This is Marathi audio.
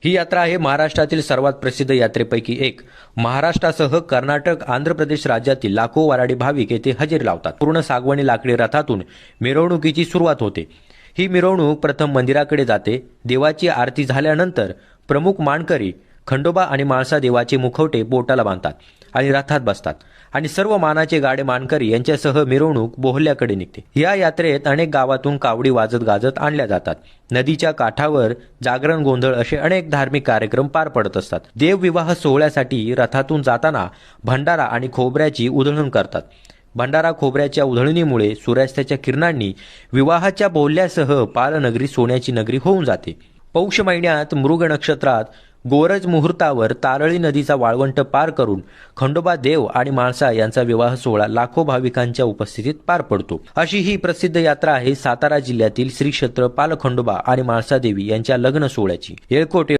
ही यात्रा आहे महाराष्ट्रातील सर्वात प्रसिद्ध यात्रेपैकी एक। महाराष्ट्रासह कर्नाटक, आंध्र प्रदेश राज्यातील लाखो वऱ्हाडी भाविक येथे हजेरी लावतात। पूर्ण सागवानी लाकडी रथातून मिरवणुकीची सुरुवात होते। ही मिरवणूक प्रथम मंदिराकडे जाते। देवाची आरती झाल्यानंतर प्रमुख मानकरी खंडोबा आणि माळसा देवाचे मुखवटे बोटाला बांधतात आणि रथात बसतात आणि सर्व मानाचे गाडे मानकरी यांच्यासह मिरवणूक बोहल्याकडे निघते। या यात्रेत अनेक गावातून कावडी वाजत गाजत आणल्या जातात। नदीच्या काठावर जागरण, गोंधळ असे अनेक धार्मिक कार्यक्रम पार पडत असतात। देवविवाह सोहळ्यासाठी रथातून जाताना भंडारा आणि खोबऱ्याची उधळण करतात। भंडारा खोबऱ्याच्या उधळणीमुळे सूर्यास्ताच्या किरणांनी विवाहाच्या बोहल्यासह पालनगरी सोन्याची नगरी होऊन जाते। पौष महिन्यात मृग नक्षत्रात गोरज मुहूर्तावर तारळी नदीचा वाळवंट पार करून खंडोबा देव आणि माळसा यांचा विवाह सोहळा लाखो भाविकांच्या उपस्थितीत पार पडतो। अशी ही प्रसिद्ध यात्रा आहे सातारा जिल्ह्यातील श्री क्षेत्र पालखंडोबा आणि माळसा देवी यांच्या लग्न सोहळ्याची। येळकोट